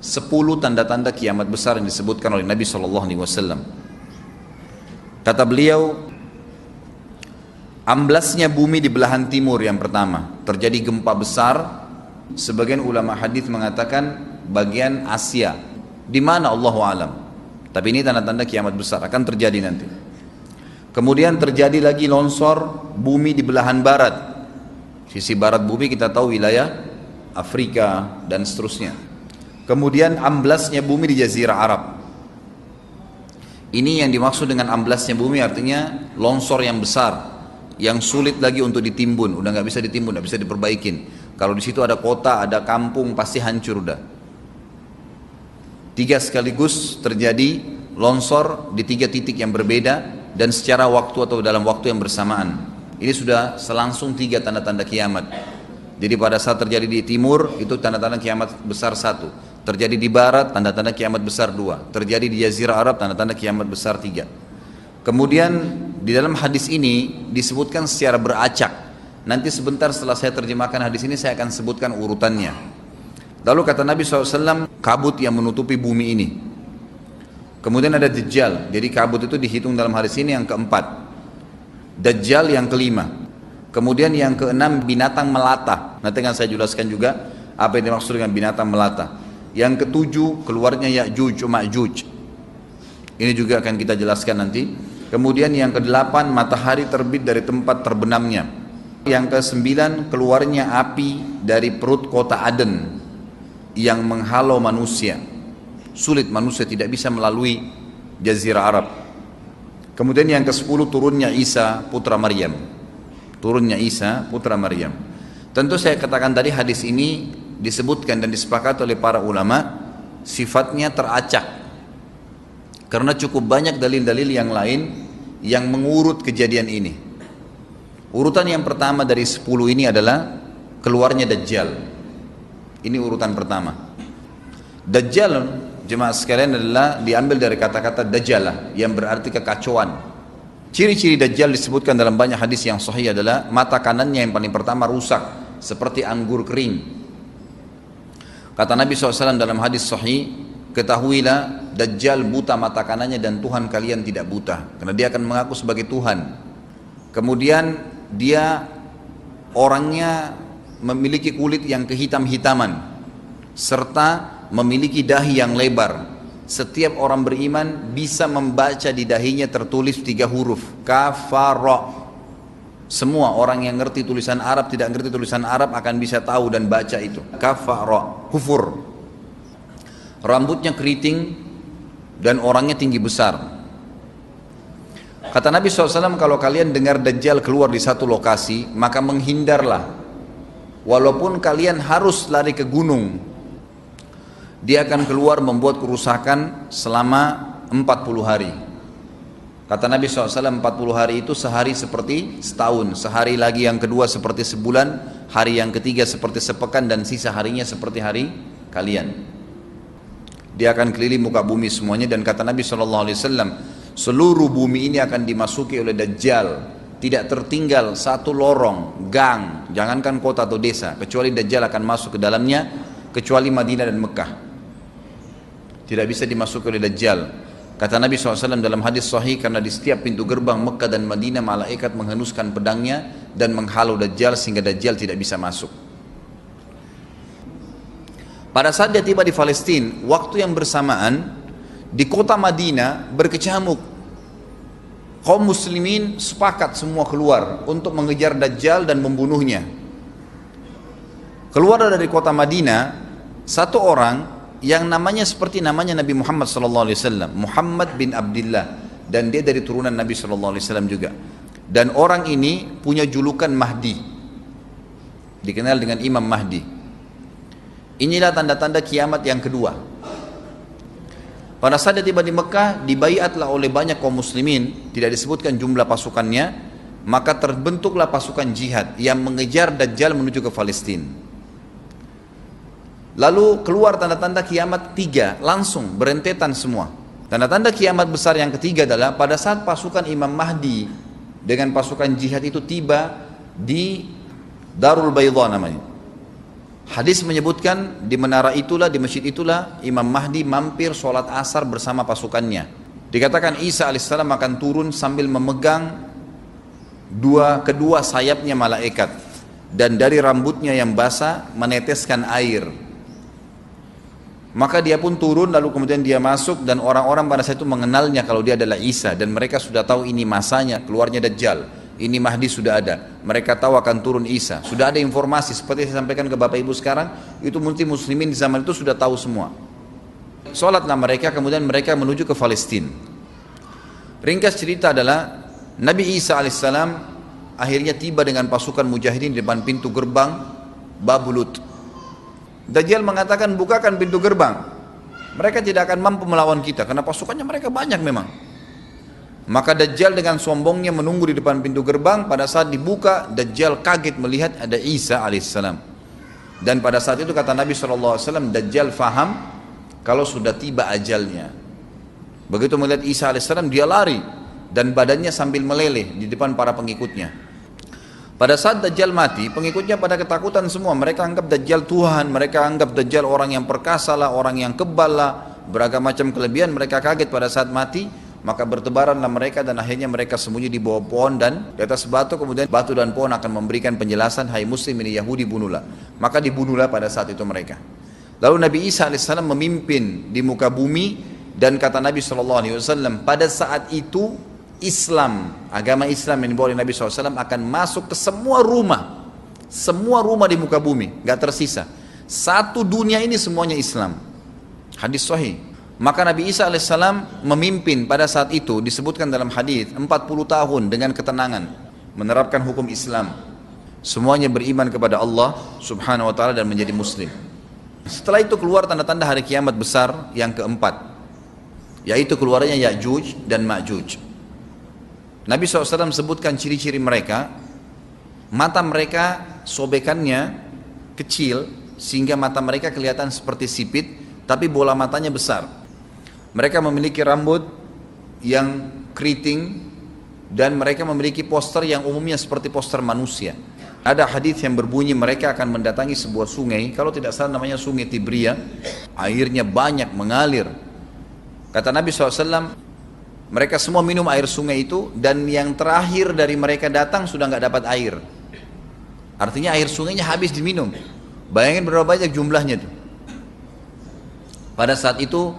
10 tanda-tanda kiamat besar yang disebutkan oleh Nabi SAW. Kata beliau, amblasnya bumi di belahan timur yang pertama, terjadi gempa besar. Sebagian ulama hadis mengatakan bagian Asia, di mana Allahu alam. Tapi ini tanda-tanda kiamat besar akan terjadi nanti. Kemudian terjadi lagi longsor bumi di belahan barat. Sisi barat bumi kita tahu wilayah Afrika dan seterusnya. Kemudian amblasnya bumi di Jazirah Arab. Ini yang dimaksud dengan amblasnya bumi, artinya longsor yang besar, yang sulit lagi untuk ditimbun, udah nggak bisa ditimbun, nggak bisa diperbaikin. Kalau di situ ada kota, ada kampung, pasti hancur udah. 3 sekaligus terjadi longsor di 3 titik yang berbeda dan secara waktu atau dalam waktu yang bersamaan. Ini sudah selangsung 3 tanda-tanda kiamat. Jadi pada saat terjadi di timur itu tanda-tanda kiamat besar 1, terjadi di barat tanda-tanda kiamat besar 2, terjadi di Jazirah Arab tanda-tanda kiamat besar 3. Kemudian di dalam hadis ini disebutkan secara beracak. Nanti sebentar setelah saya terjemahkan hadis ini saya akan sebutkan urutannya. Lalu kata Nabi SAW, kabut yang menutupi bumi ini. Kemudian ada Dajjal, jadi kabut itu dihitung dalam hadis ini yang keempat. Dajjal yang kelima. Kemudian yang keenam binatang melata. Nanti akan saya jelaskan juga apa yang dimaksud dengan binatang melata. Yang ketujuh keluarnya Ya'juj Ma'juj. Ini juga akan kita jelaskan nanti. Kemudian yang kedelapan matahari terbit dari tempat terbenamnya. Yang kesembilan keluarnya api dari perut kota Aden yang menghalau manusia. Sulit, manusia tidak bisa melalui Jazirah Arab. Kemudian yang ke-10 turunnya Isa putra Maryam. Turunnya Isa putra Maryam. Tentu saya katakan tadi hadis ini disebutkan dan disepakati oleh para ulama sifatnya teracak. Karena cukup banyak dalil-dalil yang lain yang mengurut kejadian ini. Urutan yang pertama dari 10 ini adalah keluarnya Dajjal. Ini urutan pertama. Dajjal, jemaah sekalian, adalah diambil dari kata-kata Dajjalah yang berarti kekacauan. Ciri-ciri Dajjal disebutkan dalam banyak hadis yang sahih adalah mata kanannya yang paling pertama rusak seperti anggur kering. Kata Nabi SAW dalam hadis sahih, ketahuilah Dajjal buta mata kanannya dan Tuhan kalian tidak buta, karena dia akan mengaku sebagai Tuhan. Kemudian dia orangnya memiliki kulit yang kehitam-hitaman serta memiliki dahi yang lebar. Setiap orang beriman bisa membaca di dahinya tertulis 3 huruf kafara. Semua orang yang ngerti tulisan Arab, tidak ngerti tulisan Arab akan bisa tahu dan baca itu kafara, kufur. Rambutnya keriting dan orangnya tinggi besar. Kata Nabi SAW, kalau kalian dengar Dajjal keluar di satu lokasi, maka menghindarlah. Walaupun kalian harus lari ke gunung, dia akan keluar membuat kerusakan selama 40 hari. Kata Nabi SAW, 40 hari itu sehari seperti setahun, sehari lagi yang kedua seperti sebulan, hari yang ketiga seperti sepekan, dan sisa harinya seperti hari kalian. Dia akan keliling muka bumi semuanya, dan kata Nabi SAW, seluruh bumi ini akan dimasuki oleh Dajjal. Tidak tertinggal satu lorong, gang, jangankan kota atau desa, kecuali Dajjal akan masuk ke dalamnya, kecuali Madinah dan Mekah. Tidak bisa dimasuki oleh Dajjal. Kata Nabi SAW dalam hadis sahih, karena di setiap pintu gerbang Mekah dan Madinah malaikat menghenuskan pedangnya dan menghalau Dajjal sehingga Dajjal tidak bisa masuk. Pada saat dia tiba di Palestina, waktu yang bersamaan di kota Madinah berkecamuk. Kaum muslimin sepakat semua keluar untuk mengejar Dajjal dan membunuhnya. Keluar dari kota Madinah satu orang yang namanya seperti namanya Nabi Muhammad SAW, Muhammad bin Abdullah, dan dia dari turunan Nabi SAW juga. Dan orang ini punya julukan Mahdi, dikenal dengan Imam Mahdi. Inilah tanda-tanda kiamat yang kedua. Pada saat dia tiba di Mekah, dibaiatlah oleh banyak kaum muslimin, tidak disebutkan jumlah pasukannya, maka terbentuklah pasukan jihad yang mengejar Dajjal menuju ke Palestina. Lalu keluar tanda-tanda kiamat 3, langsung berentetan semua. Tanda-tanda kiamat besar yang ketiga adalah pada saat pasukan Imam Mahdi dengan pasukan jihad itu tiba di Darul Bayda namanya. Hadis menyebutkan di menara itulah, di masjid itulah Imam Mahdi mampir sholat asar bersama pasukannya. Dikatakan Isa alaihissalam akan turun sambil memegang kedua sayapnya malaikat, dan dari rambutnya yang basah meneteskan air. Maka dia pun turun, lalu kemudian dia masuk, dan orang-orang pada saat itu mengenalnya kalau dia adalah Isa, dan mereka sudah tahu ini masanya keluarnya Dajjal, ini Mahdi sudah ada, mereka tahu akan turun Isa, sudah ada informasi seperti saya sampaikan ke Bapak Ibu sekarang, itu muslimin di zaman itu sudah tahu semua. Sholatlah mereka, kemudian mereka menuju ke Palestina. Ringkas cerita adalah Nabi Isa alaihissalam akhirnya tiba dengan pasukan mujahidin di depan pintu gerbang Babulut. Dajjal mengatakan, bukakan pintu gerbang, mereka tidak akan mampu melawan kita karena pasukannya mereka banyak memang. Maka Dajjal dengan sombongnya menunggu di depan pintu gerbang. Pada saat dibuka, Dajjal kaget melihat ada Isa alaihissalam. Dan pada saat itu kata Nabi SAW, Dajjal faham kalau sudah tiba ajalnya. Begitu melihat Isa alaihissalam, dia lari dan badannya sambil meleleh di depan para pengikutnya. Pada saat Dajjal mati, pengikutnya pada ketakutan semua. Mereka anggap Dajjal Tuhan, mereka anggap Dajjal orang yang perkasa lah, orang yang kebal lah, beragam macam kelebihan. Mereka kaget pada saat mati, maka bertebaranlah mereka dan akhirnya mereka sembunyi di bawah pohon dan di atas batu. Kemudian batu dan pohon akan memberikan penjelasan, hai muslim ini Yahudi, bunuhlah. Maka dibunuhlah pada saat itu mereka. Lalu Nabi Isa alaihissalam memimpin di muka bumi, dan kata Nabi SAW, pada saat itu Islam, agama Islam yang dibawa oleh Nabi SAW akan masuk ke semua rumah di muka bumi, gak tersisa. Satu dunia ini semuanya Islam. Hadis sahih. Maka Nabi Isa alaihissalam memimpin pada saat itu, disebutkan dalam hadis 40 tahun dengan ketenangan menerapkan hukum Islam. Semuanya beriman kepada Allah subhanahu wa ta'ala dan menjadi muslim. Setelah itu keluar tanda-tanda hari kiamat besar yang keempat, yaitu keluarnya Ya'juj dan Ma'juj. Nabi SAW sebutkan ciri-ciri mereka. Mata mereka sobekannya kecil sehingga mata mereka kelihatan seperti sipit, tapi bola matanya besar. Mereka memiliki rambut yang keriting, dan mereka memiliki poster yang umumnya seperti poster manusia. Ada hadis yang berbunyi mereka akan mendatangi sebuah sungai, kalau tidak salah namanya sungai Tibria, airnya banyak mengalir. Kata Nabi SAW, mereka semua minum air sungai itu, dan yang terakhir dari mereka datang sudah nggak dapat air. Artinya air sungainya habis diminum. Bayangin berapa banyak jumlahnya itu. Pada saat itu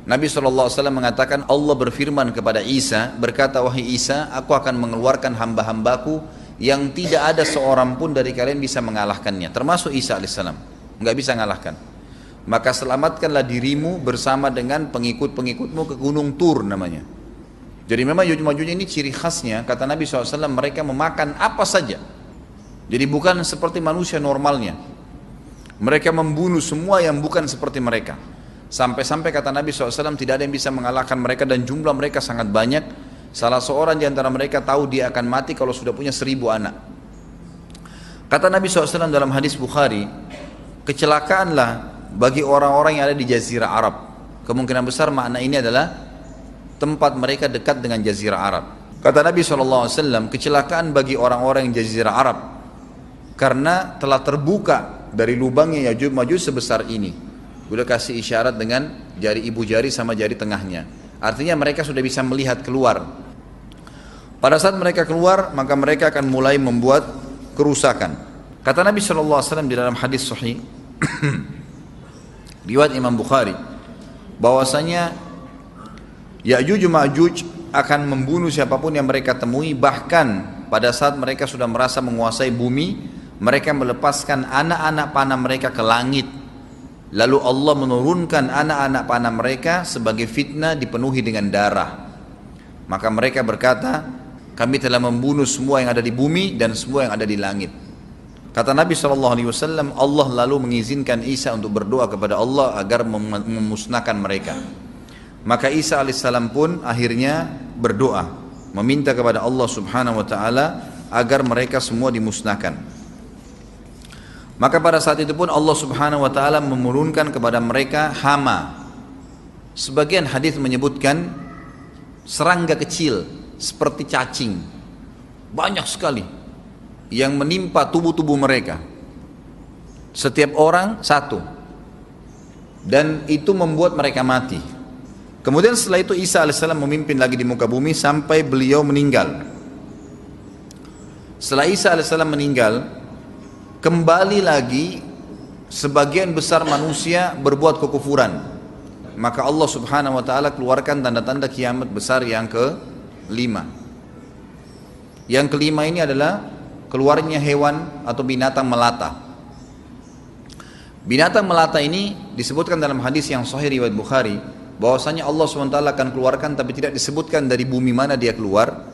Nabi SAW mengatakan, Allah berfirman kepada Isa, berkata, wahai Isa, aku akan mengeluarkan hamba-hambaku yang tidak ada seorang pun dari kalian bisa mengalahkannya, termasuk Isa alaihissalam, nggak bisa mengalahkan. Maka selamatkanlah dirimu bersama dengan pengikut-pengikutmu ke Gunung Tur namanya. Jadi memang Ya'juj ini ciri khasnya, kata Nabi SAW, mereka memakan apa saja. Jadi bukan seperti manusia normalnya. Mereka membunuh semua yang bukan seperti mereka. Sampai-sampai kata Nabi SAW, tidak ada yang bisa mengalahkan mereka, dan jumlah mereka sangat banyak. Salah seorang di antara mereka tahu dia akan mati kalau sudah punya 1000 anak. Kata Nabi SAW dalam hadis Bukhari, kecelakaanlah bagi orang-orang yang ada di Jazirah Arab. Kemungkinan besar makna ini adalah tempat mereka dekat dengan Jazirah Arab. Kata Nabi SAW, kecelakaan bagi orang-orang yang Jazirah Arab karena telah terbuka dari lubangnya Ya'juj Ma'juj sebesar ini. Udah kasih isyarat dengan jari ibu jari sama jari tengahnya. Artinya mereka sudah bisa melihat keluar. Pada saat mereka keluar, maka mereka akan mulai membuat kerusakan. Kata Nabi SAW di dalam hadis sahih riwayat Imam Bukhari, bahwasanya Ya'juj Ma'juj akan membunuh siapapun yang mereka temui. Bahkan pada saat mereka sudah merasa menguasai bumi, mereka melepaskan anak-anak panah mereka ke langit, lalu Allah menurunkan anak-anak panah mereka sebagai fitnah dipenuhi dengan darah. Maka mereka berkata, kami telah membunuh semua yang ada di bumi dan semua yang ada di langit. Kata Nabi SAW, Allah lalu mengizinkan Isa untuk berdoa kepada Allah agar memusnahkan mereka. Maka Isa alaihissalam pun akhirnya berdoa, meminta kepada Allah subhanahu wa ta'ala agar mereka semua dimusnahkan. Maka pada saat itu pun Allah subhanahu wa ta'ala menurunkan kepada mereka hama. Sebagian hadis menyebutkan serangga kecil seperti cacing, banyak sekali yang menimpa tubuh-tubuh mereka. Setiap orang satu. Dan itu membuat mereka mati. Kemudian setelah itu Isa alaihissalam memimpin lagi di muka bumi sampai beliau meninggal. Setelah Isa alaihissalam meninggal, kembali lagi sebagian besar manusia berbuat kekufuran. Maka Allah subhanahu wa ta'ala keluarkan tanda-tanda kiamat besar yang kelima. Yang kelima ini adalah keluarnya hewan atau binatang melata. Binatang melata ini disebutkan dalam hadis yang sahih riwayat Bukhari, bahwasanya Allah SWT akan keluarkan, tapi tidak disebutkan dari bumi mana dia keluar.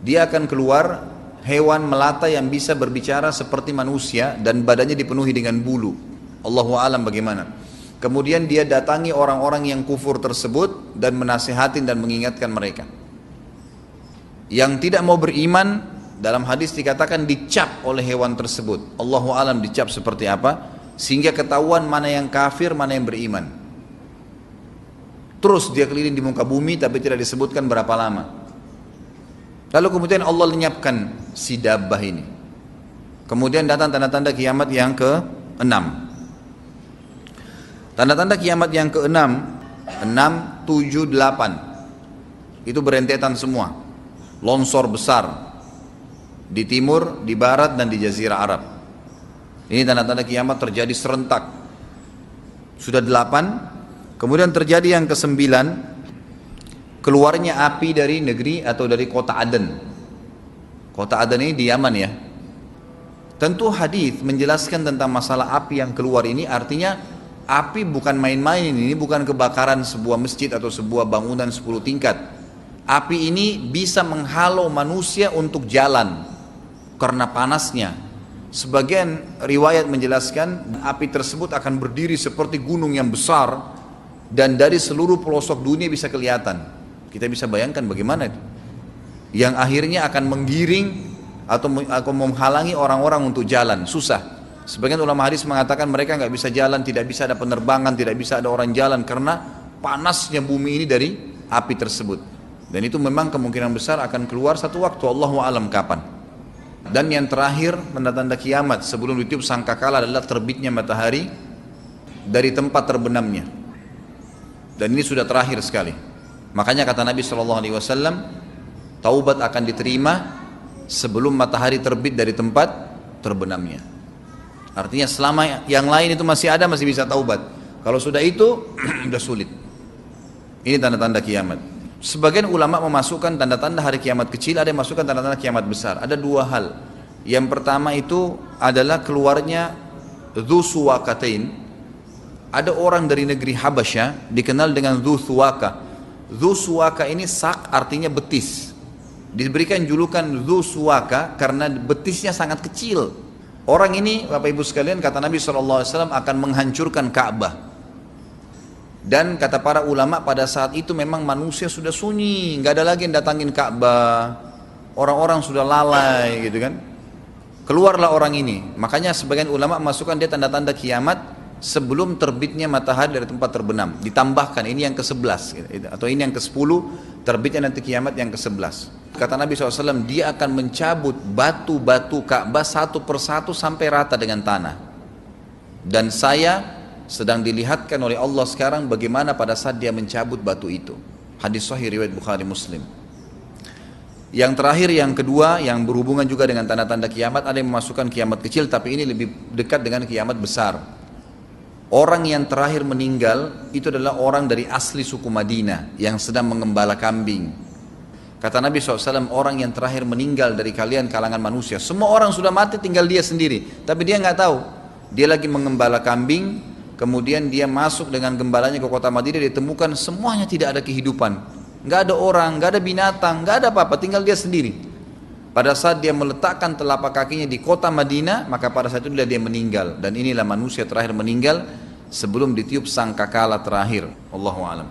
Dia akan keluar hewan melata yang bisa berbicara seperti manusia dan badannya dipenuhi dengan bulu. Allahu a'lam bagaimana. Kemudian dia datangi orang-orang yang kufur tersebut dan menasihatin dan mengingatkan mereka. Yang tidak mau beriman, dalam hadis dikatakan dicap oleh hewan tersebut. Allahu a'lam dicap seperti apa, sehingga ketahuan mana yang kafir, mana yang beriman. Terus dia keliling di muka bumi tapi tidak disebutkan berapa lama. Lalu kemudian Allah lenyapkan si dabbah ini. Kemudian datang tanda-tanda kiamat yang ke-6. Tanda-tanda kiamat yang ke-6, 6, 7, 8. Itu berentetan semua. Longsor besar di timur, di barat, dan di jazirah Arab. Ini tanda-tanda kiamat terjadi serentak. Sudah 8. Kemudian terjadi yang ke-9, keluarnya api dari negeri atau dari kota Aden. Kota Aden ini di Yaman ya. Tentu hadis menjelaskan tentang masalah api yang keluar ini, artinya api bukan main-main, ini bukan kebakaran sebuah masjid atau sebuah bangunan 10 tingkat. Api ini bisa menghalau manusia untuk jalan karena panasnya. Sebagian riwayat menjelaskan api tersebut akan berdiri seperti gunung yang besar dan dari seluruh pelosok dunia bisa kelihatan. Kita bisa bayangkan bagaimana itu. Yang akhirnya akan menggiring atau menghalangi orang-orang untuk jalan, susah. Sebagian ulama hadis mengatakan mereka nggak bisa jalan, tidak bisa ada penerbangan, tidak bisa ada orang jalan karena panasnya bumi ini dari api tersebut. Dan itu memang kemungkinan besar akan keluar satu waktu, Allahu a'lam kapan. Dan yang terakhir tanda-tanda kiamat sebelum ditiup sangkakala adalah terbitnya matahari dari tempat terbenamnya. Dan ini sudah terakhir sekali. Makanya kata Nabi SAW, taubat akan diterima sebelum matahari terbit dari tempat terbenamnya. Artinya selama yang lain itu masih ada, masih bisa taubat. Kalau sudah itu sudah sulit. Ini tanda-tanda kiamat. Sebagian ulama memasukkan tanda-tanda hari kiamat kecil, ada yang masukkan tanda-tanda kiamat besar. Ada dua hal. Yang pertama itu adalah keluarnya Dzu Suwakatain. Ada orang dari negeri Habasyah dikenal dengan Dzu Suwaka. Dzu Suwaka ini sak artinya betis. Diberikan julukan Dzu Suwaka karena betisnya sangat kecil. Orang ini, Bapak Ibu sekalian, kata Nabi SAW akan menghancurkan Ka'bah. Dan kata para ulama pada saat itu memang manusia sudah sunyi, nggak ada lagi yang datangin Ka'bah, orang-orang sudah lalai gitu kan. Keluarlah orang ini. Makanya sebagian ulama masukkan dia tanda-tanda kiamat sebelum terbitnya matahari dari tempat terbenam. Ditambahkan ini yang ke-11 gitu, atau ini yang ke-10, terbitnya nanti kiamat yang ke-11. Kata Nabi SAW, dia akan mencabut batu-batu Ka'bah satu persatu sampai rata dengan tanah. Dan saya sedang dilihatkan oleh Allah sekarang bagaimana pada saat dia mencabut batu itu. Hadis sahih riwayat Bukhari Muslim. Yang terakhir, yang kedua, yang berhubungan juga dengan tanda-tanda kiamat, ada yang memasukkan kiamat kecil, tapi ini lebih dekat dengan kiamat besar. Orang yang terakhir meninggal itu adalah orang dari asli suku Madinah yang sedang mengembala kambing. Kata Nabi SAW, orang yang terakhir meninggal dari kalian kalangan manusia, semua orang sudah mati tinggal dia sendiri, tapi dia nggak tahu. Dia lagi mengembala kambing. Kemudian dia masuk dengan gembalanya ke kota Madinah, ditemukan semuanya tidak ada kehidupan, nggak ada orang, nggak ada binatang, nggak ada apa-apa, tinggal dia sendiri. Pada saat dia meletakkan telapak kakinya di kota Madinah, maka pada saat itu dia meninggal. Dan inilah manusia terakhir meninggal sebelum ditiup sangkakala terakhir. Allahu a'lam.